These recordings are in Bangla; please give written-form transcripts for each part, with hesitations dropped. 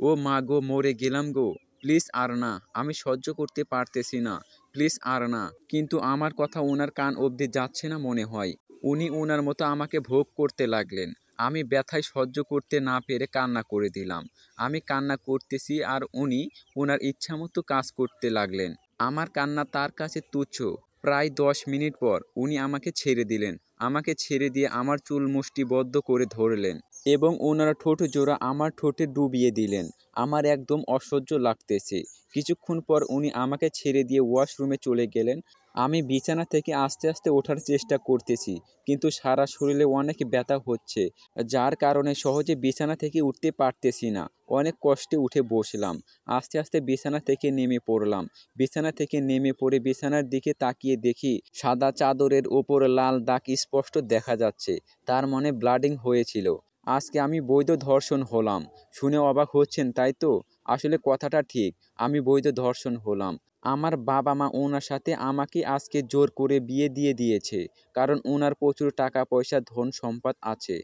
ও মা গো, মরে গেলাম গো, প্লিজ আর না, আমি সহ্য করতে পারতেছি না, প্লিজ আর না। কিন্তু আমার কথা ওনার কান অবধি যাচ্ছে না মনে হয়। উনি ওনার মতো আমাকে ভোগ করতে লাগলেন। আমি ব্যথায় সহ্য করতে না পেরে কান্না করে দিলাম। আমি কান্না করতেছি আর উনি ওনার ইচ্ছামতো কাজ করতে লাগলেন। আমার কান্না তার কাছে তুচ্ছ। প্রায় 10 মিনিট পর উনি আমাকে ছেড়ে দিলেন। আমাকে ছেড়ে দিয়ে আমার চুল মুষ্টিবদ্ধ করে ধরলেন এবং ওনার ঠোঁট জোড়া আমার ঠোঁটে ডুবিয়ে দিলেন। আমার একদম অসহ্য লাগতেছে। কিছুক্ষণ পর উনি আমাকে ছেড়ে দিয়ে ওয়াশরুমে চলে গেলেন। আমি বিছানা থেকে আস্তে আস্তে ওঠার চেষ্টা করতেছি, কিন্তু সারা শরীরে অনেক ব্যথা হচ্ছে, যার কারণে সহজে বিছানা থেকে উঠতে পারতেছি না। অনেক কষ্টে উঠে বসলাম। আস্তে আস্তে বিছানা থেকে নেমে পড়লাম। বিছানা থেকে নেমে পড়ে বিছানার দিকে তাকিয়ে দেখি সাদা চাদরের ওপর লাল দাগ স্পষ্ট দেখা যাচ্ছে। তার মানে ব্লাডিং হয়েছিল। আজকে আমি বৈধ ধর্ষণ হলাম। শুনে অবাক হচ্ছেন তাই তো? আসলে কথাটা ঠিক, আমি বৈধ ধর্ষণ হলাম। আমার বাবা মা ওনার সাথে আমাকে আজকে জোর করে বিয়ে দিয়ে দিয়েছে, কারণ ওনার প্রচুর টাকা পয়সা ধন সম্পদ আছে।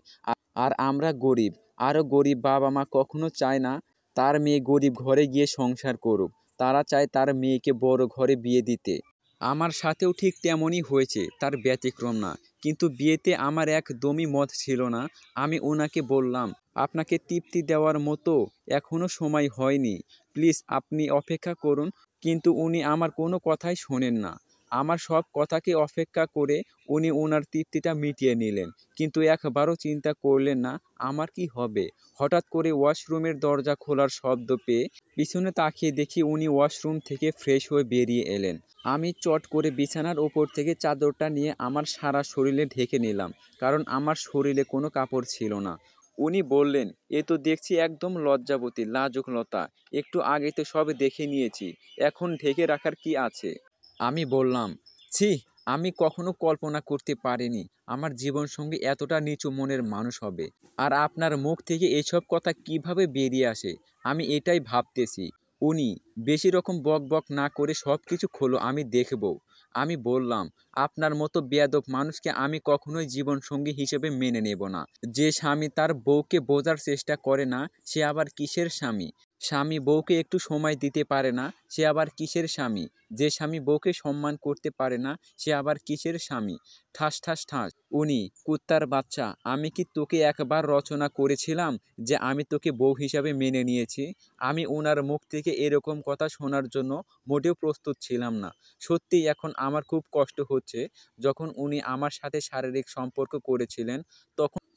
আর আমরা গরিব। আরও গরিব বাবা মা কখনো চায় না তার মেয়ে গরিব ঘরে গিয়ে সংসার করুক। তারা চায় তার মেয়েকে বড় ঘরে বিয়ে দিতে। আমার সাথেও ঠিক তেমনই হয়েছে, তার ব্যতিক্রম না। কিন্তু বিয়েতে আমার একদমই মত ছিল না। আমি ওনাকে বললাম, আপনাকে তৃপ্তি দেওয়ার মতো এখনও সময় হয়নি, প্লিজ আপনি অপেক্ষা করুন। কিন্তু উনি আমার কোনো কথাই শোনেন না। আমার সব কথাকে অপেক্ষা করে উনি ওনার তৃপ্তিটা মিটিয়ে নিলেন, কিন্তু একবারও চিন্তা করলেন না আমার কি হবে। হঠাৎ করে ওয়াশরুমের দরজা খোলার শব্দ পেয়ে পিছনে তাকিয়ে দেখি উনি ওয়াশরুম থেকে ফ্রেশ হয়ে বেরিয়ে এলেন। আমি চট করে বিছানার ওপর থেকে চাদরটা নিয়ে আমার সারা শরীরে ঢেকে নিলাম, কারণ আমার শরীরে কোনো কাপড় ছিল না। উনি বললেন, এ তো দেখছি একদম লজ্জাবতী, লাজুক লতা। একটু আগে তো সব দেখে নিয়েছি, এখন ঢেকে রাখার কি আছে? আমি বললাম, ছি, আমি কখনো কল্পনা করতে পারিনি আমার জীবনসঙ্গী এতটা নিচু মনের মানুষ হবে। আর আপনার মুখ থেকে এসব কথা কিভাবে বেরিয়ে আসে, আমি এটাই ভাবতেছি। উনি বেশি রকম বক বক না করে সব কিছু খোলো, আমি দেখব। আমি বললাম, আপনার মতো বেয়াদব মানুষকে আমি কখনোই জীবনসঙ্গী হিসেবে মেনে নেব না। যে স্বামী তার বউকে বোঝার চেষ্টা করে না, সে আবার কিসের স্বামী? স্বামী বউকে একটু সময় দিতে পারে না, সে আবার কিসের স্বামী? যে স্বামী বউকে সম্মান করতে পারে না, সে আবার কিসের স্বামী? ঠাস ঠাস ঠাস। উনি, কুত্তার বাচ্চা, আমি কি তোকে একবার রচনা করেছিলাম যে আমি তোকে বউ হিসাবে মেনে নিয়েছি? আমি ওনার মুখ থেকে এরকম কথা শোনার জন্য মোটেও প্রস্তুত ছিলাম না। সত্যিই এখন আমার খুব কষ্ট হচ্ছে। যখন উনি আমার সাথে শারীরিক সম্পর্ক করেছিলেন,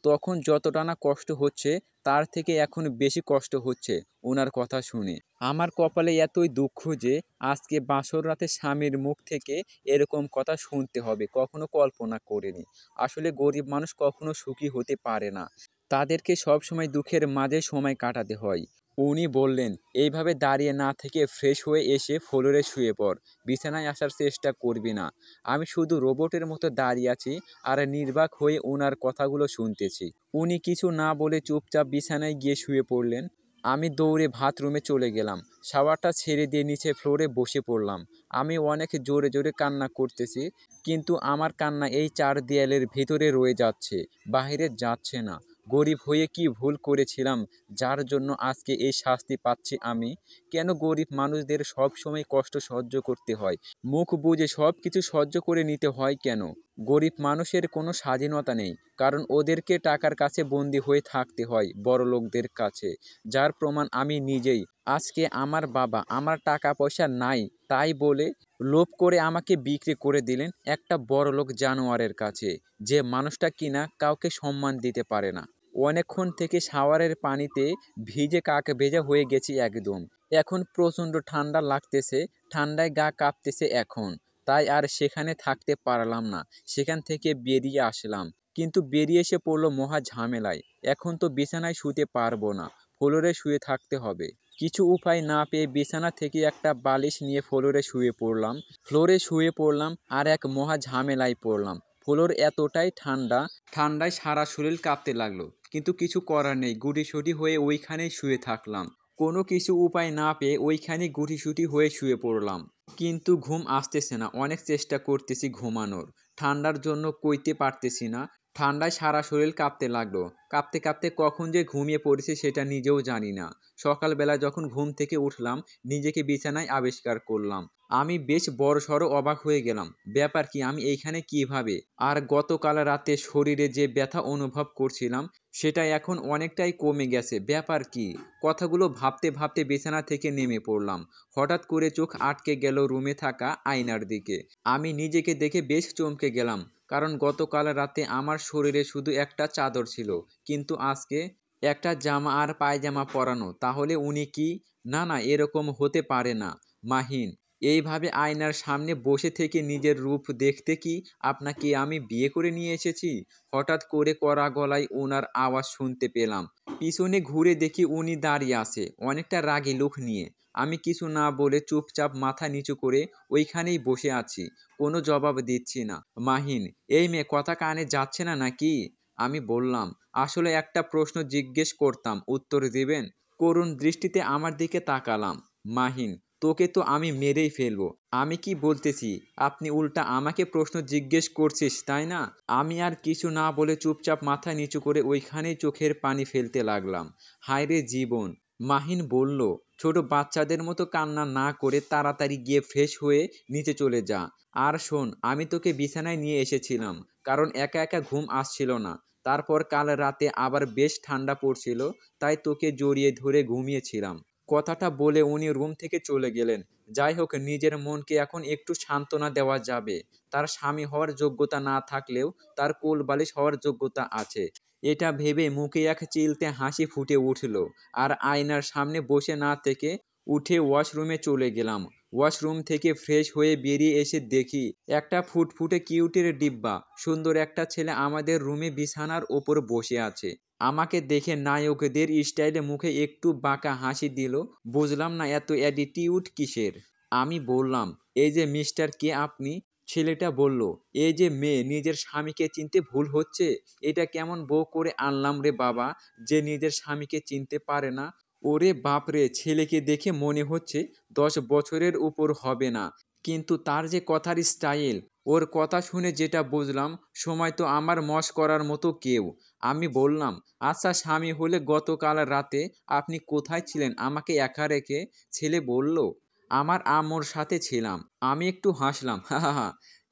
তখন যতটা না কষ্ট হচ্ছে, তার থেকে এখন বেশি কষ্ট হচ্ছে ওনার কথা শুনে। আমার কপালে এতই দুঃখ যে আজকে বাসর রাতে স্বামীর মুখ থেকে এরকম কথা শুনতে হবে, কখনো কল্পনা করিনি। আসলে গরিব মানুষ কখনো সুখী হতে পারে না, তাদেরকে সবসময় দুঃখের মাঝে সময় কাটাতে হয়। উনি বললেন, এইভাবে দাঁড়িয়ে না থেকে ফ্রেশ হয়ে এসে ফ্লোরে শুয়ে পড়, বিছানায় আসার চেষ্টা করবি না। আমি শুধু রোবটের মতো দাঁড়িয়ে আছি আর নির্বাক হয়ে ওনার কথাগুলো শুনতেছি। উনি কিছু না বলে চুপচাপ বিছানায় গিয়ে শুয়ে পড়লেন। আমি দৌড়ে বাথরুমে চলে গেলাম। শাওয়ারটা ছেড়ে দিয়ে নিচে ফ্লোরে বসে পড়লাম। আমি অনেক জোরে জোরে কান্না করতেছি, কিন্তু আমার কান্না এই চার দেয়ালের ভিতরে রয়ে যাচ্ছে, বাহিরে যাচ্ছে না। গরিব হয়ে কি ভুল করেছিলাম যার জন্য আজকে এই শাস্তি পাচ্ছি আমি? কেন গরিব মানুষদের সব সময় কষ্ট সহ্য করতে হয়? মুখ বুজে সব কিছু সহ্য করে নিতে হয় কেন? গরিব মানুষের কোনো স্বাধীনতা নেই, কারণ ওদেরকে টাকার কাছে বন্দী হয়ে থাকতে হয় বড়লোকদের কাছে, যার প্রমাণ আমি নিজেই। আজকে আমার বাবা আমার টাকা পয়সা নাই তাই বলে লোভ করে আমাকে বিক্রি করে দিলেন একটা বড়লোক জানোয়ারের কাছে, যে মানুষটা কিনা কাউকে সম্মান দিতে পারে না। অনেকক্ষণ থেকে শাওয়ারের পানিতে ভিজে কাক ভেজা হয়ে গেছি একদম। এখন প্রচণ্ড ঠান্ডা লাগতেছে, ঠান্ডায় গা কাঁপতেছে এখন। তাই আর সেখানে থাকতে পারলাম না, সেখান থেকে বেরিয়ে আসলাম। কিন্তু বেরিয়ে এসে পড়লো মহা ঝামেলায়। এখন তো বিছানায় শুতে পারবো না, ফ্লোরে শুয়ে থাকতে হবে। কিছু উপায় না পেয়ে বিছানা থেকে একটা বালিশ নিয়ে ফ্লোরে শুয়ে পড়লাম আর এক মহা ঝামেলায় পড়লাম। ফ্লোর এতটাই ঠান্ডা, ঠান্ডায় সারা শরীর কাঁপতে লাগলো, কিন্তু কিছু করার নেই, গুটিসুটি হয়ে ওইখানেই শুয়ে থাকলাম। কোনো কিছু উপায় না পেয়ে ওইখানে গুটিসুটি হয়ে শুয়ে পড়লাম, কিন্তু ঘুম আসতেছে না। অনেক চেষ্টা করতেছি ঘুমানোর, ঠান্ডার জন্য কইতে পারতেছি না। ঠান্ডায় সারা শরীর কাঁপতে লাগলো। কাঁপতে কাঁপতে কখন যে ঘুমিয়ে পড়েছি সেটা নিজেও জানি না। সকালবেলা যখন ঘুম থেকে উঠলাম, নিজেকে বিছানায় আবিষ্কার করলাম। আমি বেশ বড়সড় অবাক হয়ে গেলাম। ব্যাপার কি, আমি এইখানে কিভাবে? আর গতকাল রাতে শরীরে যে ব্যথা অনুভব করছিলাম সেটা এখন অনেকটাই কমে গেছে। ব্যাপার কি? কথাগুলো ভাবতে ভাবতে বিছানা থেকে নেমে পড়লাম। হঠাৎ করে চোখ আটকে গেল রুমে থাকা আয়নার দিকে। আমি নিজেকে দেখে বেশ চমকে গেলাম। কারণ গতকাল রাতে আমার শরীরে শুধু একটা চাদর ছিল, কিন্তু আজকে একটা জামা আর পায়জামা পরানো। তাহলে উনি কি? না না, এরকম হতে পারে না। মাহিন, এইভাবে আয়নার সামনে বসে থেকে নিজের রূপ দেখতে কি আপনাকে আমি বিয়ে করে নিয়ে এসেছি? হঠাৎ করে কড়া গলায় ওনার আওয়াজ শুনতে পেলাম। পিছনে ঘুরে দেখি উনি দাঁড়িয়ে আছে, অনেকটা রাগী লুক নিয়ে। আমি কিছু না বলে চুপচাপ মাথা নিচু করে ওইখানেই বসে আছি, কোনো জবাব দিচ্ছি না। মাহিন, এই মেয়ে, কথা কানে যাচ্ছে না নাকি? আমি বললাম, আসলে একটা প্রশ্ন জিজ্ঞেস করতাম, উত্তর দিবেন? করুণ দৃষ্টিতে আমার দিকে তাকালাম। মাহিন, তোকে তো আমি মেরেই ফেলবো। আমি কি বলতেছি, আপনি উল্টা আমাকে প্রশ্ন জিজ্ঞেস করছিস, তাই না? আমি আর কিছু না বলে চুপচাপ মাথা নিচু করে ওইখানেই চোখের পানি ফেলতে লাগলাম। হায় রে জীবন! মাহিন বলল, ছোট বাচ্চাদের মতো কান্না না করে তাড়াতাড়ি গিয়ে ফ্রেশ হয়ে নিচে চলে যা। আর শোন, আমি তোকে বিছানায় নিয়ে এসেছিলাম কারণ একা একা ঘুম আসছিল না। তারপর কাল রাতে আবার বেশ ঠান্ডা পড়ছিল, তাই তোকে জড়িয়ে ধরে ঘুমিয়েছিলাম। কথাটা বলে উনি রুম থেকে চলে গেলেন। যাই হোক, নিজের মনকে এখন একটু সান্ত্বনা দেওয়া যাবে। তার স্বামী হওয়ার যোগ্যতা না থাকলেও তার কোলবালিশ হওয়ার যোগ্যতা আছে। এটা ভেবে মুখে এক চিলতে হাসি ফুটে উঠল। আর আয়নার সামনে বসে না থেকে উঠে ওয়াশরুমে চলে গেলাম। ওয়াশরুম থেকে ফ্রেশ হয়ে বেরিয়ে এসে দেখি একটা ফুটফুটে কিউটের ডিব্বা সুন্দর একটা ছেলে আমাদের রুমে বিছানার ওপর বসে আছে। আমাকে দেখে নায়কদের স্টাইলে মুখে একটু বাঁকা হাসি দিল। বুঝলাম না এত অ্যাটিটিউড কিসের। আমি বললাম, এই যে মিস্টার, কে আপনি? ছেলেটা বলল, এই যে মেয়ে, নিজের স্বামীকে চিনতে ভুল হচ্ছে। এটা কেমন বউ করে আনলাম রে বাবা, যে নিজের স্বামীকে চিনতে পারে না। ওরে বাপরে, ছেলেকে দেখে মনে হচ্ছে 10 বছরের উপর হবে না, কিন্তু তার যে কথার স্টাইল, ওর কথা শুনে যেটা বুঝলাম, সময় তো আমার মশ করার মতো কেউ। আমি বললাম, আচ্ছা স্বামী হলে গতকাল রাতে আপনি কোথায় ছিলেন আমাকে একা রেখে? ছেলে বলল, আমার আম্মুর সাথে ছিলাম। আমি একটু হাসলাম, হা হা হা।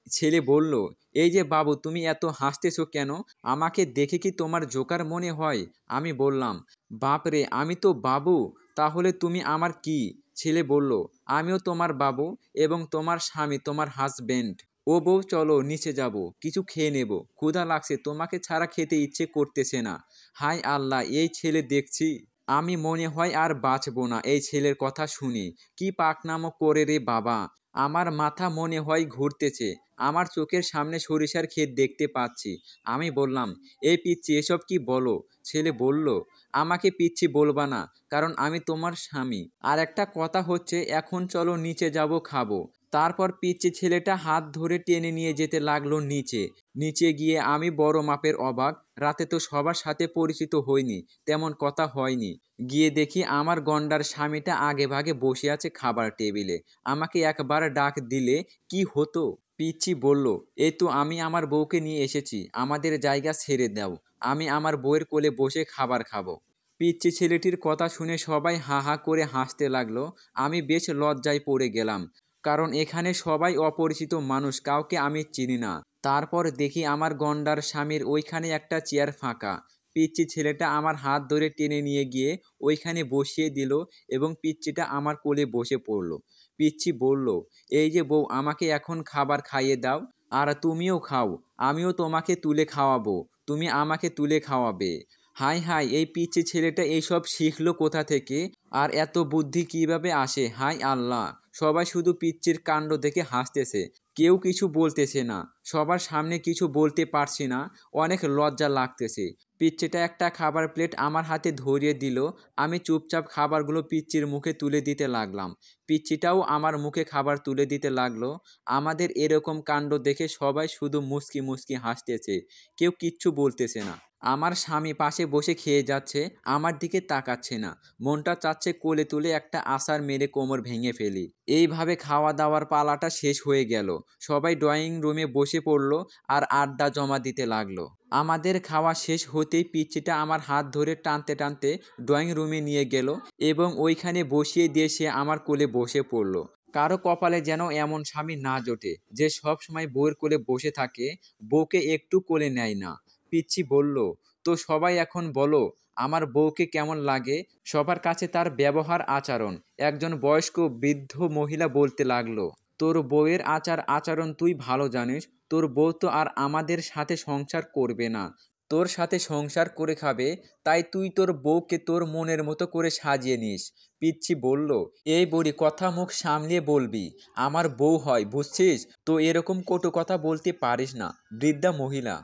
ছেলে বলল, এই যে বাবু, তুমি এত হাসতেছো কেন? আমাকে দেখে কি তোমার জোকার মনে হয়? আমি বললাম, বাপরে, আমি তো বাবু, তাহলে তুমি আমার কি? ছেলে বলল, আমিও তোমার বাবু এবং তোমার স্বামী, তোমার হাজবেন্ড। ও বউ, চলো নিচে যাব, কিছু খেয়ে নেব, ক্ষুধা লাগছে, তোমাকে ছাড়া খেতে ইচ্ছে করতেছে না। হায় আল্লাহ, এই ছেলে দেখছি! আমি মনে হয় আর বাঁচব না এই ছেলের কথা শুনে। কি পাকনামো করে রে বাবা! আমার মাথা মনে হয় ঘুরতেছে। আমার চোখের সামনে সরিষার ক্ষেত দেখতে পাচ্ছি। আমি বললাম, এই পিচ্চি, এসব কি বলো? ছেলে বলল, আমাকে পিচ্চি বলবা না, কারণ আমি তোমার স্বামী। আর একটা কথা হচ্ছে, এখন চলো নিচে যাব, খাবো। তারপর পিচ্চি ছেলেটা হাত ধরে টেনে নিয়ে যেতে লাগলো নিচে। নিচে গিয়ে আমি বড় মাপের অবাক। রাতে তো সবার সাথে পরিচিত হইনি, তেমন কথা হয়নি। গিয়ে দেখি আমার গন্ডার স্বামীটা আগে ভাগে বসে আছে খাবার টেবিলে। আমাকে একবার ডাক দিলে কি হতো? পিচ্চি বলল, এই তো আমি আমার বউকে নিয়ে এসেছি, আমাদের জায়গা ছেড়ে দাও, আমি আমার বউয়ের কোলে বসে খাবার খাবো। পিচ্চি ছেলেটির কথা শুনে সবাই হা হা করে হাসতে লাগলো। আমি বেশ লজ্জায় পড়ে গেলাম, কারণ এখানে সবাই অপরিচিত মানুষ, কাউকে আমি চিনি না। তারপর দেখি আমার গন্ডার স্বামীর ওইখানে একটা চেয়ার ফাঁকা। পিচ্চি ছেলেটা আমার হাত ধরে টেনে নিয়ে গিয়ে ওইখানে বসিয়ে দিল এবং পিচ্চিটা আমার কোলে বসে পড়ল। পিচ্চি বলল, এই যে বউ, আমাকে এখন খাবার খাইয়ে দাও, আর তুমিও খাও, আমিও তোমাকে তুলে খাওয়াবো, তুমি আমাকে তুলে খাওয়াবে। হায় হায়, এই পিচ্চি ছেলেটা এইসব শিখলো কোথা থেকে? আর এত বুদ্ধি কিভাবে আসে? হায় আল্লাহ! সবাই শুধু পিচ্চির কাণ্ড দেখে হাসতেছে, কেউ কিছু বলতেছে না। সবার সামনে কিছু বলতে পারছি না, অনেক লজ্জা লাগতেছে। পিচ্চিটা একটা খাবার প্লেট আমার হাতে ধরিয়ে দিল। আমি চুপচাপ খাবারগুলো পিচ্চির মুখে তুলে দিতে লাগলাম। পিচ্চিটাও আমার মুখে খাবার তুলে দিতে লাগলো। আমাদের এরকম কাণ্ড দেখে সবাই শুধু মুচকি মুচকি হাসতেছে, কেউ কিচ্ছু বলতেছে না। আমার স্বামী পাশে বসে খেয়ে যাচ্ছে, আমার দিকে তাকাচ্ছে না। মনটা চাচ্ছে কোলে তুলে একটা আছাড় মেরে কোমর ভেঙে ফেলি। এইভাবে খাওয়া দাওয়ার পালাটা শেষ হয়ে গেল। সবাই ড্রয়িং রুমে বসে পড়ল আর আড্ডা জমা দিতে লাগলো। আমাদের খাওয়া শেষ হতেই পিচ্চিটা আমার হাত ধরে টানতে টানতে ড্রয়িং রুমে নিয়ে গেল এবং ওইখানে বসিয়ে দিয়ে সে আমার কোলে বসে পড়ল। কারো কপালে যেন এমন স্বামী না জোটে যে সব সময় বউয়ের কোলে বসে থাকে, বউকে একটু কোলে নেয় না। পিচ্চি বলল, তো সবাই এখন বলো আমার বউকে কেমন লাগে। সবার কাছে তার ব্যবহার আচরণ। একজন বয়স্ক বৃদ্ধ মহিলা বলতে লাগলো, তোর বউয়ের আচার আচরণ তুই ভালো জানিস। তোর বউ তো আর আমাদের সাথে সংসার করবে না, তোর সাথে সংসার করে খাবে। তাই তুই তোর বউকে তোর মনের মতো করে সাজিয়ে নিস। পিচ্চি বলল, এই বুড়ি কথা মুখ সামলিয়ে বলবি, আমার বউ হয় বুঝছিস, তো এরকম কটু কথা বলতে পারিস না। বৃদ্ধা মহিলা,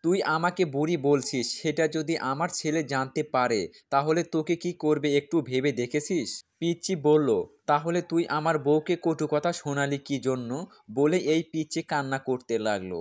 তুই আমাকে বুড়ি বলছিস, সেটা যদি আমার ছেলে জানতে পারে তাহলে তোকে কি করবে একটু ভেবে দেখেছিস। পিচ্চি বলল, তাহলে তুই আমার বউকে কটু কথা শোনালি কি জন্য। বলে এই পিচ্চি কান্না করতে লাগলো।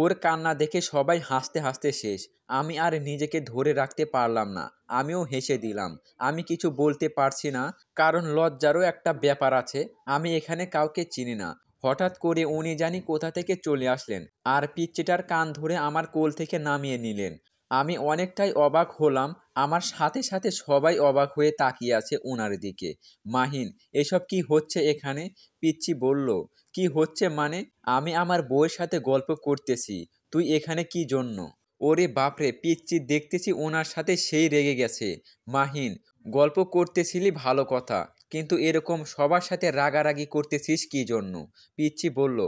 ওর কান্না দেখে সবাই হাসতে হাসতে শেষ। আমি আর নিজেকে ধরে রাখতে পারলাম না, আমিও হেসে দিলাম। আমি কিছু বলতে পারছি না, কারণ লজ্জারও একটা ব্যাপার আছে। আমি এখানে কাউকে চিনি না। হঠাৎ করে উনি জানি কোথা থেকে চলে আসলেন আর পিচ্চিটার কান ধরে আমার কোল থেকে নামিয়ে নিলেন। আমি অনেকটাই অবাক হলাম। আমার সাথে সাথে সবাই অবাক হয়ে তাকিয়ে আছে ওনার দিকে। মাহিন, এসব কি হচ্ছে এখানে। পিচ্চি বলল, কি হচ্ছে মানে, আমি আমার বউয়ের সাথে গল্প করতেছি, তুই এখানে কি জন্য। ওরে বাপরে, পিচ্চি দেখতেছি ওনার সাথে সেই রেগে গেছে। মাহিন, গল্প করতেছিলি ভালো কথা, কিন্তু এরকম সবার সাথে রাগারাগি করতেছিস কি জন্য। পিচ্চি বলল,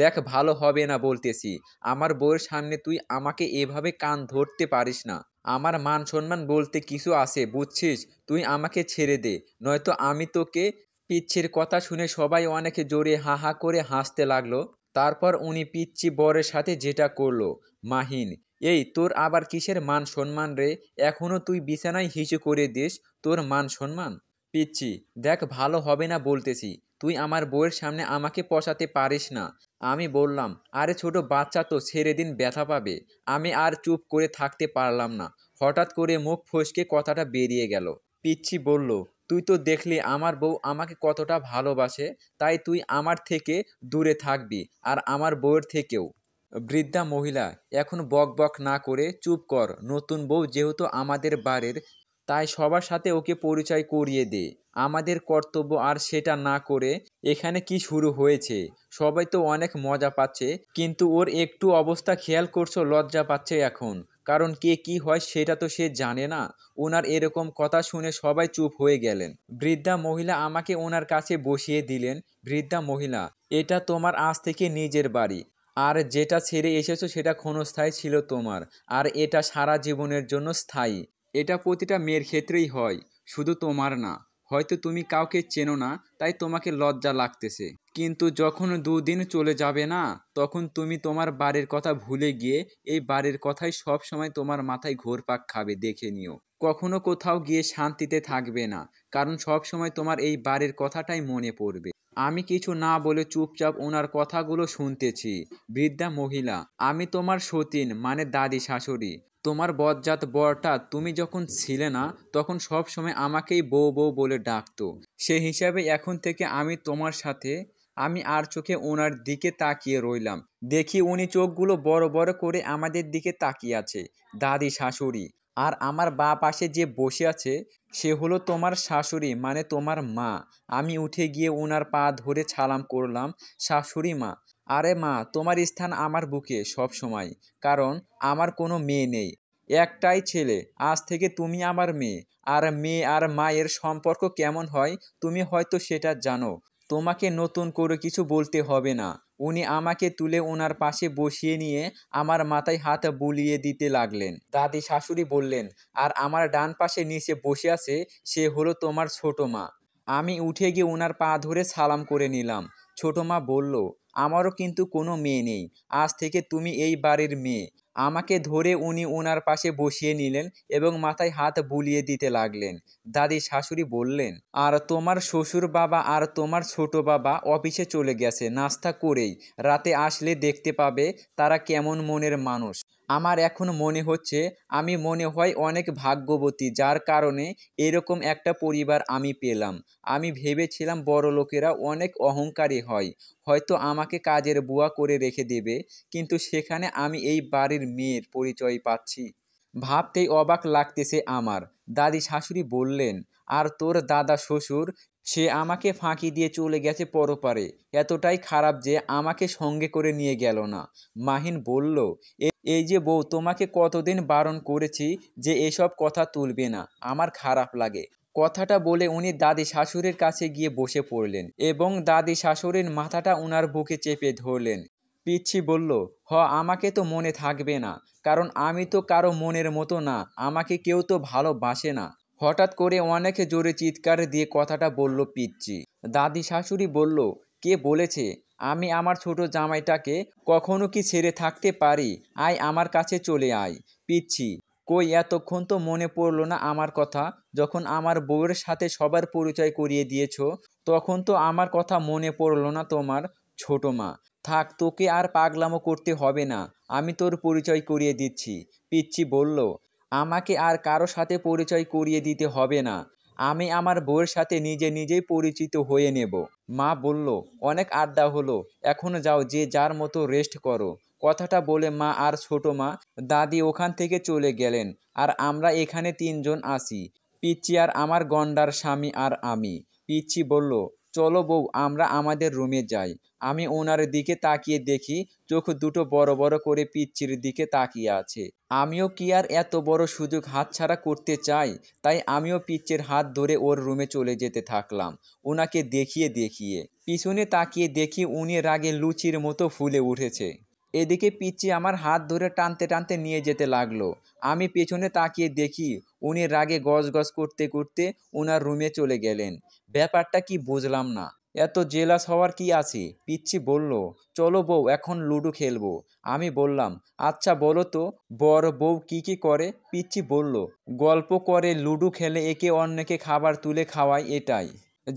দেখ ভালো হবে না বলতেছি, আমার বউয়ের সামনে তুই আমাকে এভাবে কান ধরতে পারিস না। আমার মান সম্মান বলতে কিছু আছে বুঝছিস, তুই আমাকে ছেড়ে দে, নয়তো আমি তোকে। পিচ্চির কথা শুনে সবাই অনেক জোরে হা হা করে হাসতে লাগলো। তারপর উনি পিচ্চি বরের সাথে যেটা করলো। মাহিন, এই তোর আবার কিসের মান সম্মান রে, এখনো তুই বিছানায় হিসু করে দিস, তোর মান সম্মান। পিচ্চি, দেখ ভালো হবে না বলতেছি, তুই আমার বউয়ের সামনে আমাকে পসাতে পারিস না। আমি বললাম, আরে ছোট বাচ্চা তো, ছেড়ে দিন, ব্যথা পাবে। আমি আর চুপ করে থাকতে পারলাম না। হঠাৎ করে মুখ ফসকে কথাটা বেরিয়ে গেল। পিচ্চি বলল, তুই তো দেখলি আমার বউ আমাকে কতটা ভালোবাসে, তাই তুই আমার থেকে দূরে থাকবি আর আমার বউয়ের থেকেও। বৃদ্ধা মহিলা, এখন বক বক না করে চুপ কর। নতুন বউ যেহেতু আমাদের বাড়ির, তাই সবার সাথে ওকে পরিচয় করিয়ে দে। আমাদের কর্তব্য আর সেটা না করে এখানে কি শুরু হয়েছে। সবাই তো অনেক মজা পাচ্ছে, কিন্তু ওর একটু অবস্থা খেয়াল করছো, লজ্জা পাচ্ছে এখন। কারণ কে কি হয় সেটা তো সে জানে না। ওনার এরকম কথা শুনে সবাই চুপ হয়ে গেলেন। বৃদ্ধা মহিলা আমাকে ওনার কাছে বসিয়ে দিলেন। বৃদ্ধা মহিলা, এটা তোমার আজ থেকে নিজের বাড়ি। আর যেটা ছেড়ে এসেছো সেটা ক্ষণস্থায়ী ছিল তোমার, আর এটা সারা জীবনের জন্য স্থায়ী। এটা প্রতিটা মেয়ের ক্ষেত্রেই হয়, শুধু তোমার না। হয়তো তুমি কাউকে চেনো না, তাই তোমাকে লজ্জা লাগতেছে, কিন্তু যখন দুদিন চলে যাবে না, তখন তুমি তোমার বাড়ির কথা ভুলে গিয়ে এই বাড়ির কথাই সব সময় তোমার মাথায় ঘুরপাক খাবে, দেখে নিও। কখনো কোথাও গিয়ে শান্তিতে থাকবে না, কারণ সব সময় তোমার এই বাড়ির কথাটাই মনে পড়বে। আমি কিছু না বলে চুপচাপ ওনার কথাগুলো শুনতেছি। বৃদ্ধা মহিলা, আমি তোমার সতীন মানে দাদি শাশুড়ি। তোমার বজ্জাত বরটা তুমি যখন ছিলে না, তখন সব সময় আমাকেই বউ বউ বলে ডাকতো। সেই হিসাবে এখন থেকে আমি তোমার সাথে। আমি আর চোখে ওনার দিকে তাকিয়ে রইলাম। দেখি উনি চোখগুলো বড় বড় করে আমাদের দিকে তাকিয়ে আছে। দাদি শাশুড়ি। আর আমার বাঁ পাশে যে বসে আছে সে হলো তোমার শাশুড়ি মানে তোমার মা। আমি উঠে গিয়ে ওনার পা ধরে সালাম করলাম। শাশুড়ি মা, আরে মা, তোমার স্থান আমার বুকে সব সময়, কারণ আমার কোনো মেয়ে নেই, একটাই ছেলে। আজ থেকে তুমি আমার মেয়ে। আর মেয়ে আর মায়ের সম্পর্ক কেমন হয় তুমি হয়তো সেটা জানো, তোমাকে নতুন করে কিছু বলতে হবে না। উনি আমাকে তুলে ওনার পাশে বসিয়ে নিয়ে আমার মাথায় হাত বুলিয়ে দিতে লাগলেন। দাদি শাশুড়ি বললেন, আর আমার ডান পাশে নিচে বসে আছে সে হলো তোমার ছোট মা। আমি উঠে গিয়ে ওনার পা ধরে সালাম করে নিলাম। ছোট মা বলল, আমারও কিন্তু কোনো মেয়ে নেই, আজ থেকে তুমি এই বাড়ির মেয়ে। আমাকে ধরে উনি ওনার পাশে বসিয়ে নিলেন এবং মাথায় হাত বুলিয়ে দিতে লাগলেন। দাদি শাশুড়ি বললেন, আর তোমার শ্বশুর বাবা আর তোমার ছোট বাবা অফিসে চলে গেছে নাস্তা করেই, রাতে আসলে দেখতে পাবে তারা কেমন মনের মানুষ। আমার এখন মনে হচ্ছে আমি মনে হয় অনেক ভাগ্যবতী, যার কারণে এরকম একটা পরিবার আমি পেলাম। আমি ভেবেছিলাম বড়লোকেরা অনেক অহংকারী হয়, হয়তো আমাকে কাজের বুয়া করে রেখে দেবে, কিন্তু সেখানে আমি এই বাড়ির মেয়ের পরিচয় পাচ্ছি। ভাবতেই অবাক লাগতেছে আমার। দাদি শাশুড়ি বললেন, আর তোর দাদা শ্বশুর? সে আমাকে ফাঁকি দিয়ে চলে গেছে পরপারে, এতটাই খারাপ যে আমাকে সঙ্গে করে নিয়ে গেল না। মাহিন বলল, এই যে বউ, তোমাকে কতদিন বারণ করেছি যে এসব কথা তুলবে না, আমার খারাপ লাগে। কথাটা বলে উনি দাদি শাশুড়ির কাছে গিয়ে বসে পড়লেন এবং দাদি শাশুড়ির মাথাটা উনার বুকে চেপে ধরলেন। পিচ্ছি বলল, আমাকে তো মনে থাকবে না, কারণ আমি তো কারো মনের মতো না, আমাকে কেউ তো ভালোবাসে না। হঠাৎ করে অনেক জোরে চিৎকার দিয়ে কথাটা বলল পিচ্চি। দাদি শাশুড়ি বলল, কে বলেছে? আমি আমার ছোট জামাইটাকে কখনো কি ছেড়ে থাকতে পারি? আয় আমার কাছে চলে আয়। পিচ্ছি, কই এতক্ষণ তো মনে পড়লো না আমার কথা? যখন আমার বউয়ের সাথে সবার পরিচয় করিয়ে দিয়েছো, তখন তো আমার কথা মনে পড়লো না তোমার? ছোট মা, থাক, তোকে আর পাগলামো করতে হবে না, আমি তোর পরিচয় করিয়ে দিচ্ছি। পিচ্চি বলল, আমাকে আর কারো সাথে পরিচয় করিয়ে দিতে হবে না, আমি আমার বউয়ের সাথে নিজে নিজেই পরিচিত হয়ে নেব। মা বলল, অনেক আড্ডা হলো, এখন যাও, যে যার মতো রেস্ট করো। কথাটা বলে মা আর ছোট মা দাদি ওখান থেকে চলে গেলেন, আর আমরা এখানে তিনজন আছি, পিচ্চি আর আমার গন্ডার স্বামী আর আমি। পিচ্চি বলল, চলো বউ, আমরা আমাদের রুমে যাই। আমি ওনার দিকে তাকিয়ে দেখি চোখ দুটো বড় বড় করে পিচ্চির দিকে তাকিয়ে আছে। আমিও কি আর এত বড় সুযোগ হাতছাড়া করতে চাই? তাই আমিও পিচ্চির হাত ধরে ওর রুমে চলে যেতে থাকলাম, ওনাকে দেখিয়ে দেখিয়ে। পিছনে তাকিয়ে দেখি উনি রাগে লুচির মতো ফুলে উঠেছে। এদিকে পিচ্চি আমার হাত ধরে টানতে টানতে নিয়ে যেতে লাগলো। আমি পেছনে তাকিয়ে দেখি উনি রাগে গজগজ করতে করতে ওনার রুমে চলে গেলেন। ব্যাপারটা কি বুঝলাম না, এত জেলাস হওয়ার কি আছে? পিচ্চি বলল, চলো বউ, এখন লুডো খেলবো। আমি বললাম, আচ্ছা বলো তো, বড় বউ কি কি করে? পিচ্চি বলল, গল্প করে, লুডো খেলে, একে অন্যকে খাবার তুলে খাওয়ায়, এটাই।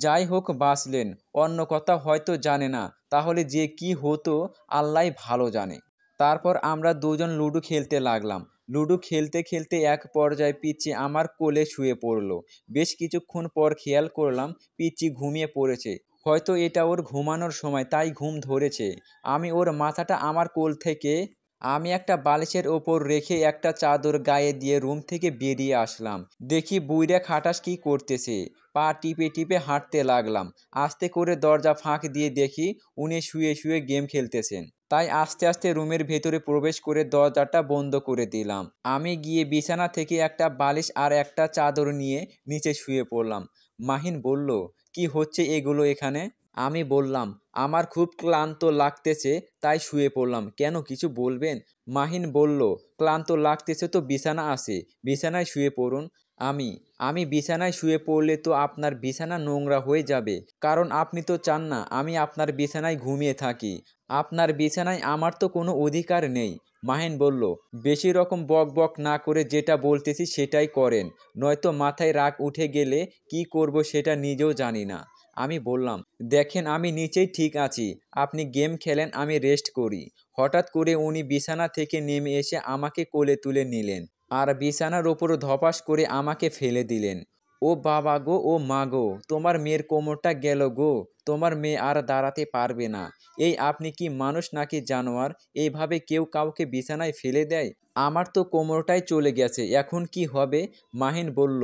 যাই হোক, বাঁচলেন, অন্য কথা হয়তো জানে না, তাহলে যে কি হতো আল্লাহই ভালো জানে। তারপর আমরা দুজন লুডো খেলতে লাগলাম। লুডো খেলতে খেলতে এক পর্যায়ে পিচ্চি আমার কোলে শুয়ে পড়লো। বেশ কিছুক্ষণ পর খেয়াল করলাম পিচ্চি ঘুমিয়ে পড়েছে। হয়তো এটা ওর ঘুমানোর সময়, তাই ঘুম ধরেছে। আমি ওর মাথাটা আমার কোল থেকে আমি একটা বালিশের ওপর রেখে একটা চাদর গায়ে দিয়ে রুম থেকে বেরিয়ে আসলাম। দেখি বুইড়া খাটাস কি করতেছে। পা টিপে টিপে হাঁটতে লাগলাম। আস্তে করে দরজা ফাঁক দিয়ে দেখি উনি শুয়ে শুয়ে গেম খেলতেছেন। তাই আস্তে আস্তে রুমের ভেতরে প্রবেশ করে দরজাটা বন্ধ করে দিলাম। আমি গিয়ে বিছানা থেকে একটা বালিশ আর একটা চাদর নিয়ে নিচে শুয়ে পড়লাম। মাহিন বলল, কি হচ্ছে এগুলো এখানে? আমি বললাম, আমার খুব ক্লান্ত লাগতেছে, তাই শুয়ে পড়লাম। কেন, কিছু বলবেন? মাহিন বলল, ক্লান্ত লাগতেছে তো বিছানা আছে, বিছানায় শুয়ে পড়ুন। আমি আমি বিছানায় শুয়ে পড়লে তো আপনার বিছানা নোংরা হয়ে যাবে, কারণ আপনি তো চান না আমি আপনার বিছানায় ঘুমিয়ে থাকি। আপনার বিছানায় আমার তো কোনো অধিকার নেই। মাহিন বলল, বেশি রকম বক বক না করে যেটা বলতেছি সেটাই করেন, নয়তো মাথায় রাগ উঠে গেলে কি করব সেটা নিজেও জানি না। আমি বললাম, দেখেন আমি নিচেই ঠিক আছি, আপনি গেম খেলেন, আমি রেস্ট করি। হঠাৎ করে উনি বিছানা থেকে নেমে এসে আমাকে কোলে তুলে নিলেন আর বিছানার ওপর ধপাস করে আমাকে ফেলে দিলেন। ও বাবা গো, ও মা গো, তোমার মেয়ের কোমরটা গেল গো, তোমার মেয়ে আর দাঁড়াতে পারবে না। এই আপনি কি মানুষ নাকি জানোয়ার? এইভাবে কেউ কাউকে বিছানায় ফেলে দেয়? আমার তো কোমরটাই চলে গেছে, এখন কি হবে? মাহিন বলল,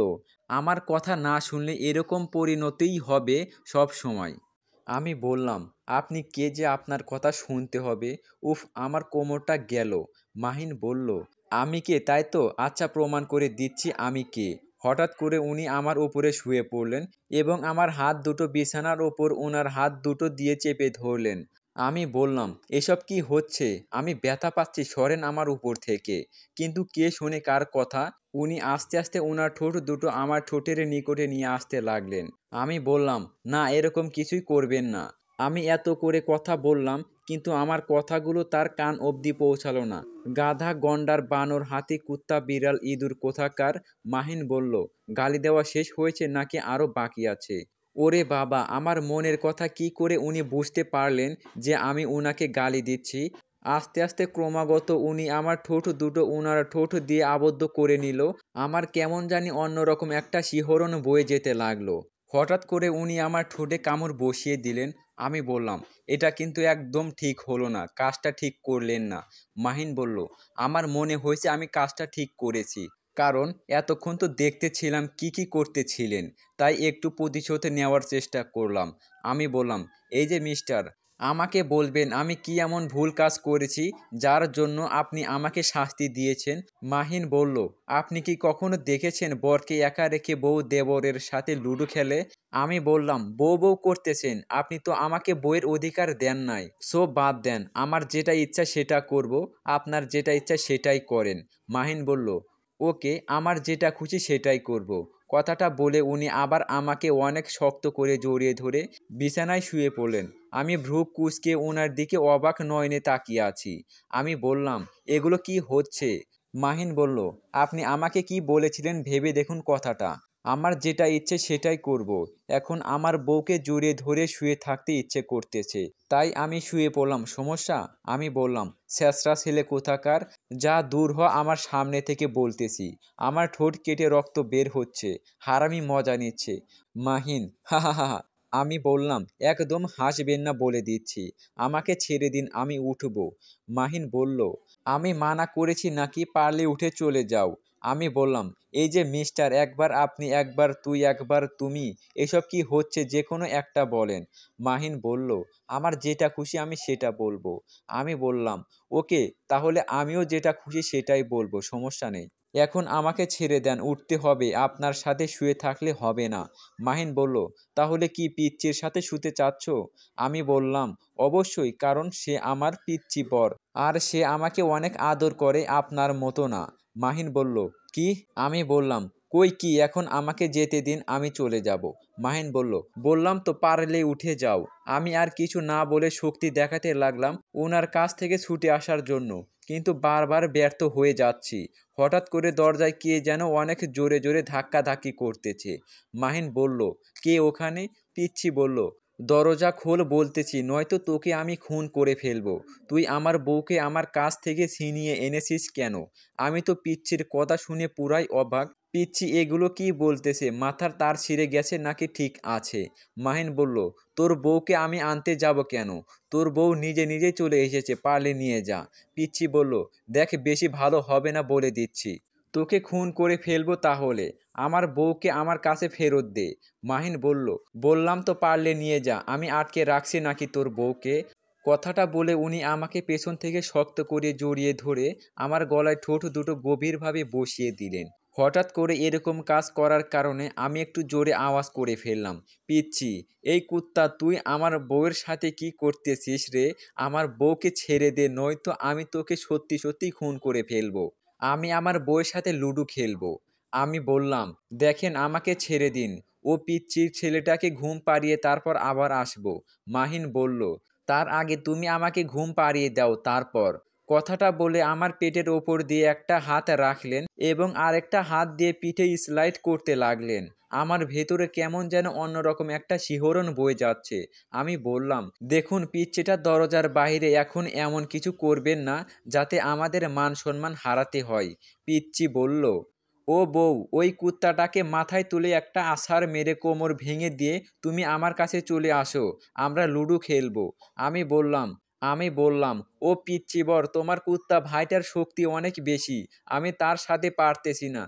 আমার কথা না শুনলে এরকম পরিণতিই হবে সব সময়। আমি বললাম, আপনি কে যে আপনার কথা শুনতে হবে? উফ, আমার কোমরটা গেল। মাহিন বলল, আমি কে তাই তো? আচ্ছা, প্রমাণ করে দিচ্ছি আমি কে। হঠাৎ করে উনি আমার উপরে শুয়ে পড়লেন এবং আমার হাত দুটো বিছানার ওপর ওনার হাত দুটো দিয়ে চেপে ধরলেন। আমি বললাম, এসব কি হচ্ছে? আমি ব্যথা পাচ্ছি, সরেন আমার উপর থেকে। কিন্তু কে শোনে কার কথা? উনি আস্তে আস্তে ওনার ঠোঁট দুটো আমার ঠোঁটের নিকটে নিয়ে আসতে লাগলেন। আমি বললাম, না, এরকম কিছুই করবেন না। আমি এত করে কথা বললাম, কিন্তু আমার কথাগুলো তার কান অবধি পৌঁছালো না। গাধা, গন্ডার, বানর, হাতি, কুত্তা, বিড়াল, ইঁদুর কোথাকার। মাহিন বলল, গালি দেওয়া শেষ হয়েছে নাকি আরও বাকি আছে? ওরে বাবা, আমার মনের কথা কি করে উনি বুঝতে পারলেন যে আমি উনাকে গালি দিচ্ছি? আস্তে আস্তে ক্রমাগত উনি আমার ঠোঁট দুটো ওনার ঠোঁট দিয়ে আবদ্ধ করে নিল। আমার কেমন জানি অন্যরকম একটা শিহরণ বয়ে যেতে লাগলো। হঠাৎ করে উনি আমার ঠোঁটে কামড় বসিয়ে দিলেন। আমি বললাম, এটা কিন্তু একদম ঠিক হলো না, কাজটা ঠিক করলেন না। মাহিন বলল, আমার মনে হয়েছে আমি কাজটা ঠিক করেছি, কারণ এতক্ষণ তো দেখতেছিলাম কি করতেছিলেন, তাই একটু প্রতিশোধ নেওয়ার চেষ্টা করলাম। আমি বললাম, এই যে মিস্টার, আমাকে বলবেন আমি কি এমন ভুল কাজ করেছি যার জন্য আপনি আমাকে শাস্তি দিয়েছেন? মাহিন বলল, আপনি কি কখনো দেখেছেন বরকে একা রেখে বউ দেবরের সাথে লুডো খেলে? আমি বললাম, বউ বউ করতেছেন, আপনি তো আমাকে বইয়ের অধিকার দেন নাই। সো বাদ দেন, আমার যেটা ইচ্ছা সেটা করব, আপনার যেটা ইচ্ছা সেটাই করেন। মাহিন বলল, ওকে, আমার যেটা খুশি সেটাই করব। কথাটা বলে উনি আবার আমাকে অনেক শক্ত করে জড়িয়ে ধরে বিছানায় শুয়ে পড়লেন। আমি ভ্রু কুঁচকে ওনার দিকে অবাক নয়নে তাকিয়ে আছি। আমি বললাম, এগুলো কি হচ্ছে? মাহিন বলল, আপনি আমাকে কি বলেছিলেন ভেবে দেখুন কথাটা। আমার যেটা ইচ্ছে সেটাই করব। এখন আমার বউকে জড়িয়ে ধরে শুয়ে থাকতে ইচ্ছে করতেছে, তাই আমি শুয়ে পড়লাম। সমস্যা? আমি বললাম, ছেঁচড়া ছেলে কোথাকার, যা দূর হ আমার সামনে থেকে বলতেছি। আমার ঠোঁট কেটে রক্ত বের হচ্ছে, হারামি মজা নিচ্ছে। মাহিন, হা হা হা হা। আমি বললাম, একদম হাসবেন না বলে দিচ্ছি, আমাকে ছেড়ে দিন, আমি উঠব। মাহিন বলল, আমি মানা করেছি নাকি? পারলে উঠে চলে যাও। আমি বললাম, এই যে মিস্টার, একবার আপনি, একবার তুই, একবার তুমি, এসব কি হচ্ছে? যে কোনো একটা বলেন। মাহিন বলল, আমার যেটা খুশি আমি সেটা বলবো। আমি বললাম, ওকে, তাহলে আমিও যেটা খুশি সেটাই বলবো, সমস্যা নেই। এখন আমাকে ছেড়ে দেন, উঠতে হবে, আপনার সাথে শুয়ে থাকলে হবে না। মাহিন বলল, তাহলে কি পিচ্চির সাথে শুতে চাচ্ছ? আমি বললাম, অবশ্যই, কারণ সে আমার পিচ্চি বর, আর সে আমাকে অনেক আদর করে, আপনার মতো না। মাহিন বলল, কি? আমি বললাম, কই কি, এখন আমাকে যেতে দিন, আমি চলে যাব। মাহিন বলল, বললাম তো পারলে উঠে যাও। আমি আর কিছু না বলে শক্তি দেখাতে লাগলাম ওনার কাছ থেকে ছুটে আসার জন্য, কিন্তু বারবার ব্যর্থ হয়ে যাচ্ছি। হঠাৎ করে দরজায় কে যেন অনেক জোরে জোরে ধাক্কাধাক্কি করতেছে। মাহিন বলল, কে ওখানে? পিচ্চি বলল, দরজা খোল বলতেছি, নয়তো তোকে আমি খুন করে ফেলবো। তুই আমার বউকে আমার কাছ থেকে ছিনিয়ে এনেছিস কেন? আমি তো পিচ্চির কথা শুনে পুরাই অবাক। পিচ্চি এগুলো কি বলতেছে? মাথার তার ছিঁড়ে গেছে নাকি ঠিক আছে? মাহিন বলল, তোর বউকে আমি আনতে যাব কেন? তোর বউ নিজে নিজেই চলে এসেছে, পারলে নিয়ে যা। পিচ্চি বলল, দেখ, বেশি ভালো হবে না বলে দিচ্ছি, তোকে খুন করে ফেলবো তাহলে। আমার বউকে আমার কাছে ফেরত দে। মাহিন বলল, বললাম তো পারলে নিয়ে যা, আমি আটকে রাখছি নাকি তোর বউকে? কথাটা বলে উনি আমাকে পেছন থেকে শক্ত করে জড়িয়ে ধরে আমার গলায় ঠোঁট দুটো গভীরভাবে বসিয়ে দিলেন। হঠাৎ করে এরকম কাজ করার কারণে আমি একটু জোরে আওয়াজ করে ফেললাম, পিচ্চি, এই কুত্তা, তুই আমার বউয়ের সাথে কি করতেছিস রে? আমার বউকে ছেড়ে দে, নয়তো আমি তোকে সত্যি সত্যি খুন করে ফেলবো। আমি আমার বউয়ের সাথে লুডো খেলবো। আমি বললাম, দেখেন, আমাকে ছেড়ে দিন। ও পিচ্চির ছেলেটাকে ঘুম পাড়িয়ে তারপর আবার আসবো। মাহিন বলল, তার আগে তুমি আমাকে ঘুম পাড়িয়ে দাও, তারপর। কথাটা বলে আমার পেটের ওপর দিয়ে একটা হাত রাখলেন এবং আরেকটা হাত দিয়ে পিঠে স্লাইড করতে লাগলেন। আমার ভেতরে কেমন যেন অন্যরকম একটা শিহরণ বয়ে যাচ্ছে। আমি বললাম, দেখুন পিচ্চিটা, দরজার বাইরে এখন এমন কিছু করবেন না যাতে আমাদের মান সম্মান হারাতে হয়। পিচ্চি বলল, ও বউ, ওই কুত্তাটাকে মাথায় তুলে একটা আছাড় মেরে কোমর ভেঙে দিয়ে তুমি আমার কাছে চলে আসো, আমরা লুডো খেলবো। আমি বললাম, ও পিচ্চি বর, তোমার কুত্তা ভাইটার শক্তি অনেক বেশি, আমি তার সাথে পারতেছি না,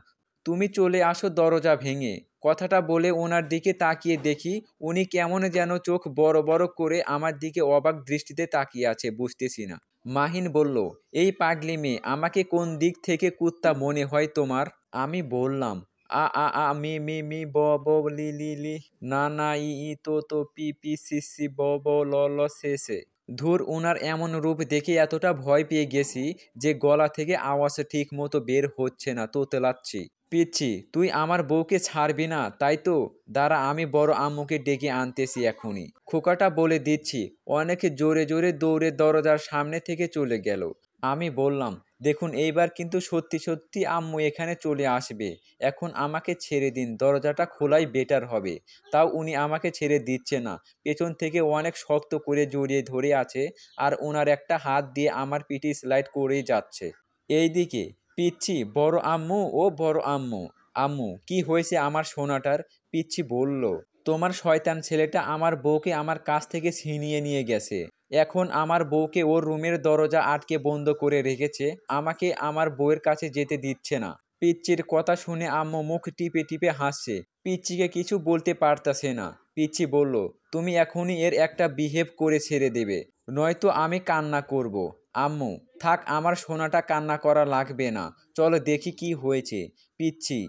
তুমি চলে আসো দরজা ভেঙে। কথাটা বলে ওনার দিকে তাকিয়ে দেখি উনি কেমন যেন চোখ বড় বড় করে আমার দিকে অবাক দৃষ্টিতে তাকিয়ে আছে, বুঝতেছি না। মাহিন বলল, এই পাগলি মেয়ে, আমাকে কোন দিক থেকে কুত্তা মনে হয় তোমার? আমি বললাম, আ আ আ মি মি মি ব ব লি লি লি, না না ই ই তো তো পি পি সি সি ব ব ল ল সে সে। ধুর, উনার এমন রূপ দেখে এতটা ভয় পেয়ে গেছি যে গলা থেকে আওয়াজ ঠিক মতো বের হচ্ছে না, তোতলাচ্ছি। পিচ্ছি, তুই আমার বউকে ছাড়বি না, তাই তো? দাঁড়া, আমি বড় আম্মুকে ডেকে আনতেছি এখনই। খোকাটা বলে দিচ্ছি অনেক জোরে জোরে দৌড়ে দরজার সামনে থেকে চলে গেল। আমি বললাম, দেখুন এইবার কিন্তু সত্যি সত্যি আম্মু এখানে চলে আসবে। এখন আমাকে ছেড়ে দিন, দরজাটা খোলাই বেটার হবে। তাও উনি আমাকে ছেড়ে দিচ্ছে না। পেছন থেকে অনেক শক্ত করে জড়িয়ে ধরে আছে আর ওনার একটা হাত দিয়ে আমার পিঠে স্লাইড করেই যাচ্ছে। এইদিকে পিচ্চি, বড় আম্মু ও বড় আম্মু। আম্মু কি হয়েছে আমার সোনাটার? পিচ্চি বলল, তোমার শয়তান ছেলেটা আমার বউকে আমার কাছ থেকে ছিনিয়ে নিয়ে গেছে। এখন আমার বউকে ওর রুমের দরজা আটকে বন্ধ করে রেখেছে, আমাকে আমার বউয়ের কাছে যেতে দিচ্ছে না। পিচ্চির কথা শুনে আম্মু মুখ টিপে টিপে হাসছে। পিচ্চিকে কিছু বলতে পারতাছে না। পিচ্চি বলল, তুমি এখনই এর একটা বিহেভ করে ছেড়ে দেবে, নয়তো আমি কান্না করব। আম্মু, থাক আমার সোনাটা কান্না করা লাগবে না, চলো দেখি কি হয়েছে। পিচ্চি,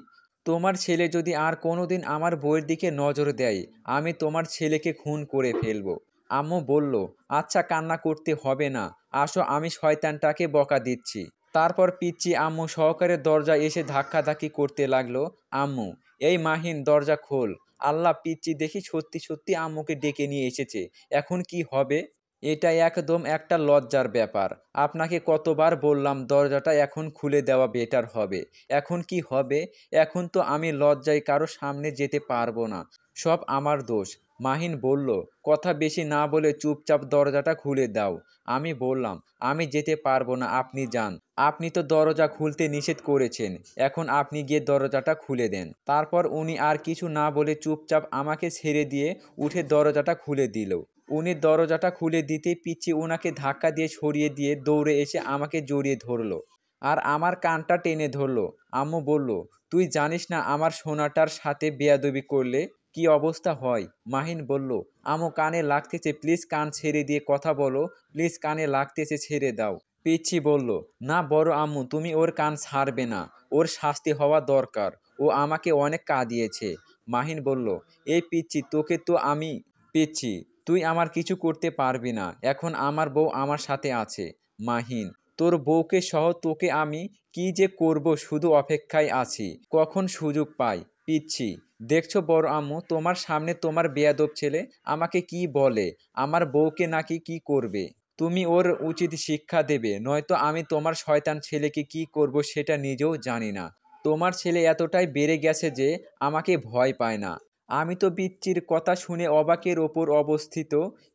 তোমার ছেলে যদি আর কোনোদিন আমার বউয়ের দিকে নজর দেয়, আমি তোমার ছেলেকে খুন করে ফেলবো। আম্মু বলল, আচ্ছা কান্না করতে হবে না, আসো আমি শয়তানটাকে বকা দিচ্ছি। তারপর পিচ্চি আম্মু সহকারে দরজা এসে ধাক্কাধাক্কি করতে লাগলো। আম্মু, এই মাহিন দরজা খোল। আল্লাহ, পিচ্চি দেখি সত্যি সত্যি আম্মুকে ডেকে নিয়ে এসেছে। এখন কি হবে? এটা একদম একটা লজ্জার ব্যাপার। আপনাকে কতবার বললাম দরজাটা এখন খুলে দেওয়া বেটার হবে। এখন কি হবে? এখন তো আমি লজ্জায় কারো সামনে যেতে পারবো না। সব আমার দোষ। মাহিন বলল, কথা বেশি না বলে চুপচাপ দরজাটা খুলে দাও। আমি বললাম, আমি যেতে পারবো না, আপনি যান। আপনি তো দরজা খুলতে নিষেধ করেছেন, এখন আপনি গিয়ে দরজাটা খুলে দেন। তারপর উনি আর কিছু না বলে চুপচাপ আমাকে ছেড়ে দিয়ে উঠে দরজাটা খুলে দিল। উনি দরজাটা খুলে দিতেই পিচ্চি ওনাকে ধাক্কা দিয়ে সরিয়ে দিয়ে দৌড়ে এসে আমাকে জড়িয়ে ধরলো আর আমার কানটা টেনে ধরলো। আম্মু বলল, তুই জানিস না আমার সোনাটার সাথে বেয়াদবি করলে কি অবস্থা হয়? মাহিন বলল, আম্মু কানে লাগতেছে, প্লিজ কান ছেড়ে দিয়ে কথা বলো, প্লিজ কানে লাগতেছে, ছেড়ে দাও। পিচ্চি বলল, না বড় আম্মু, তুমি ওর কান ছাড়বে না, ওর শাস্তি হওয়া দরকার, ও আমাকে অনেক কাঁদিয়েছে। মাহিন বলল, এই পিচ্চি তোকে তো আমি পিচ্ছি, তুই আমার কিছু করতে পারবি না, এখন আমার বউ আমার সাথে আছে। মাহিন, তোর বউকে সহ তোকে আমি কি যে করব শুধু অপেক্ষায় আছি, কখন সুযোগ পাই। পিচ্ছি, দেখছো বড় আম্মু, তোমার সামনে তোমার বেয়াদব ছেলে আমাকে কি বলে, আমার বউকে নাকি কি করবে। তুমি ওর উচিত শিক্ষা দেবে, নয়তো আমি তোমার শয়তান ছেলেকে কি করব সেটা নিজেও জানি না। তোমার ছেলে এতটাই বেড়ে গেছে যে আমাকে ভয় পায় না। আমি তো পিচ্চির কথা শুনে অবাকের ওপর অবস্থিত।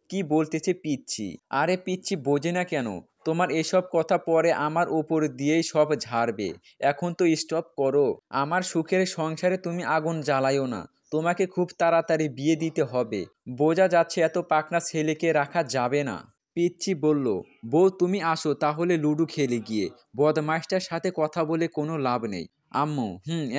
কি বলতেছে পিচ্চি? আরে পিচ্চি বোঝে না কেন? তোমার এসব কথা পরে আমার উপর দিয়েই সব ঝাড়বে। এখন তো স্টপ করো। আমার সুখের সংসারে তুমি আগুন জ্বালাইও না। তোমাকে খুব তাড়াতাড়ি বিয়ে দিতে হবে। বোঝা যাচ্ছে এত পাকনা ছেলেকে রাখা যাবে না। পিচ্চি বলল, বউ তুমি আসো তাহলে লুডো খেলে গিয়ে, বদমাইশটার সাথে কথা বলে কোনো লাভ নেই। আম্মু,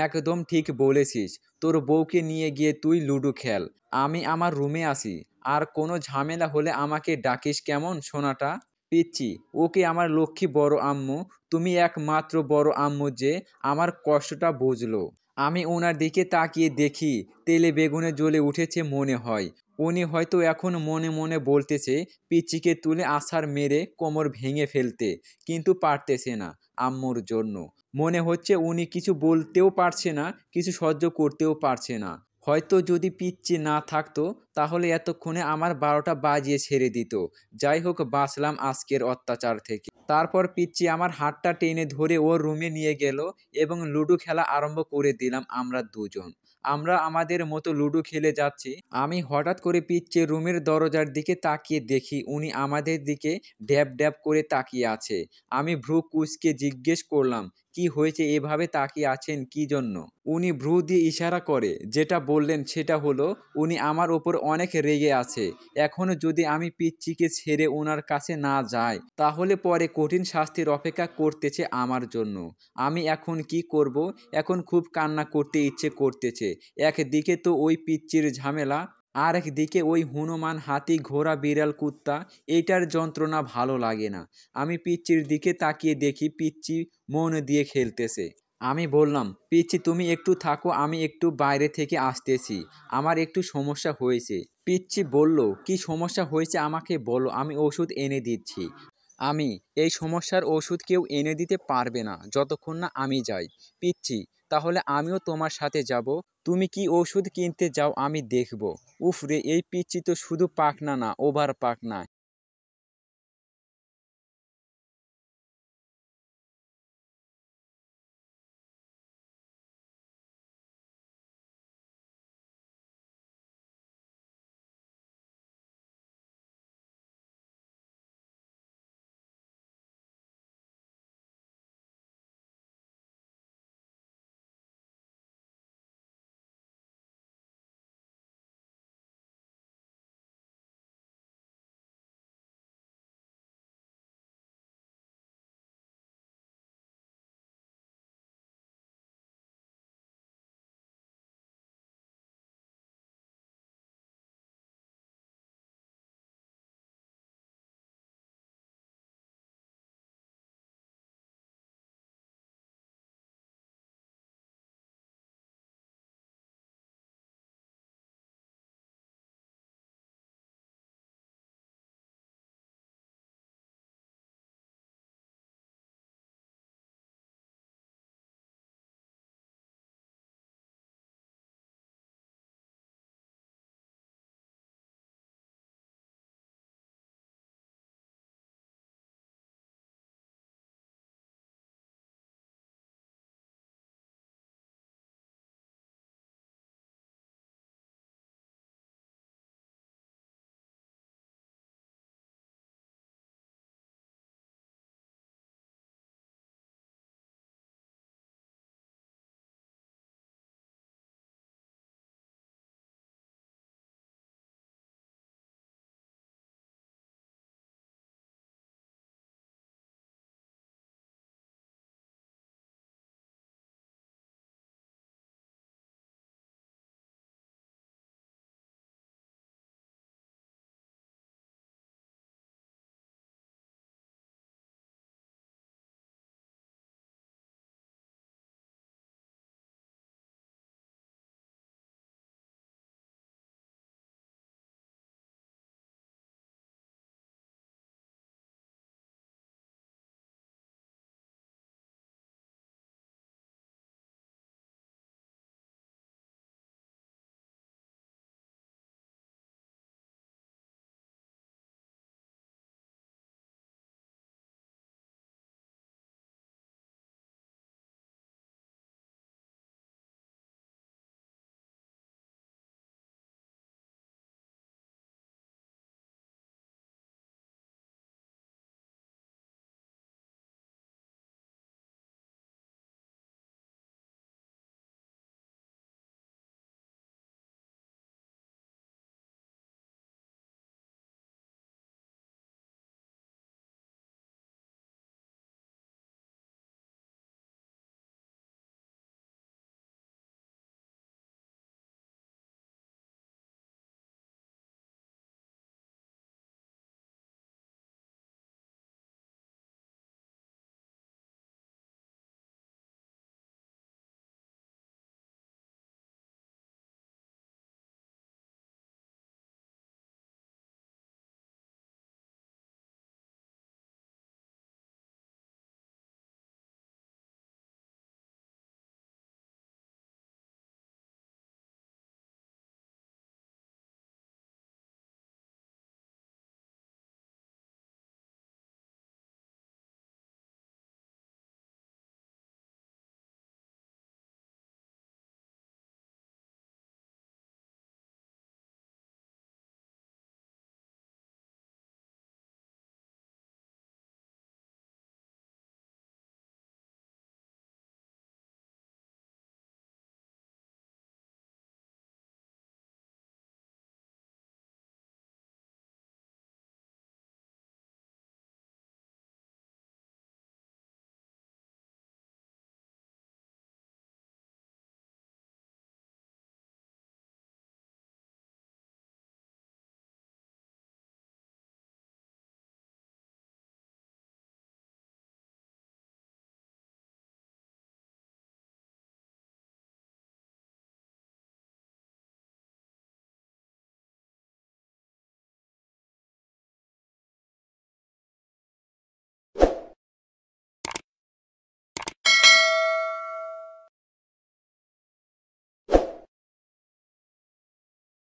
একদম ঠিক বলেছিস, তোর বউকে নিয়ে গিয়ে তুই লুডো খেল, আমি আমার রুমে আসি। আর কোনো ঝামেলা হলে আমাকে ডাকিস কেমন সোনাটা? পিচ্চি, ওকে আমার লক্ষ্মী বড় আম্মু, তুমি একমাত্র বড় আম্মু যে আমার কষ্টটা বুঝলো। আমি ওনার দিকে তাকিয়ে দেখি তেলে বেগুনে জ্বলে উঠেছে মনে হয়। উনি হয়তো এখন মনে মনে বলতেছে পিচ্চিকে তুলে আছাড় মেরে কোমর ভেঙে ফেলতে, কিন্তু পারতেছে না আম্মুর জন্য। মনে হচ্ছে উনি কিছু বলতেও পারছে না, কিছু সহ্য করতেও পারছে না। হয়তো যদি পিচ্চি না থাকতো তাহলে এতক্ষণে আমার 12টা বাজিয়ে ছেড়ে দিত। যাই হোক, বাঁচলাম আজকের অত্যাচার থেকে। তারপর পিচ্চি আমার হাতটা টেনে ধরে ওর রুমে নিয়ে গেল এবং লুডো খেলা আরম্ভ করে দিলাম আমরা দুজন। আমরা আমাদের মতো লুডো খেলে যাচ্ছি। আমি হঠাৎ করে পিচ্চির রুমের দরজার দিকে তাকিয়ে দেখি উনি আমাদের দিকে ড্যাব ড্যাব করে তাকিয়ে আছে। আমি ভ্রু কুঁচকে জিজ্ঞেস করলাম, কি হয়েছে এভাবে তাকিয়ে আছেন কি জন্য? উনি ভ্রু দিয়ে ইশারা করে, যেটা বললেন সেটা হলো উনি আমার ওপর অনেক রেগে আছে। এখনও যদি আমি পিচ্চিকে ছেড়ে ওনার কাছে না যাই তাহলে পরে কঠিন শাস্তির অপেক্ষা করতেছে আমার জন্য। আমি এখন কি করব? এখন খুব কান্না করতে ইচ্ছে করতেছে। একদিকে তো ওই পিচ্চির ঝামেলা, আর একদিকে ওই হনুমান, হাতি, ঘোড়া, বিড়াল, কুত্তা, এইটার যন্ত্রণা ভালো লাগে না। আমি পিচ্চির দিকে তাকিয়ে দেখি পিচ্চি মন দিয়ে খেলতেছে। আমি বললাম, পিচ্চি তুমি একটু থাকো, আমি একটু বাইরে থেকে আসতেছি, আমার একটু সমস্যা হয়েছে। পিচ্চি বলল, কি সমস্যা হয়েছে আমাকে বলো, আমি ওষুধ এনে দিচ্ছি। আমি, এই সমস্যার ওষুধ কেউ এনে দিতে পারবে না যতক্ষণ না আমি যাই। পিচ্চি, তাহলে আমিও তোমার সাথে যাব। তুমি কি ওষুধ কিনতে যাও আমি দেখব। উফ রে, এই পিচ্চি তো শুধু পাকনা না, ওভার পাকনা।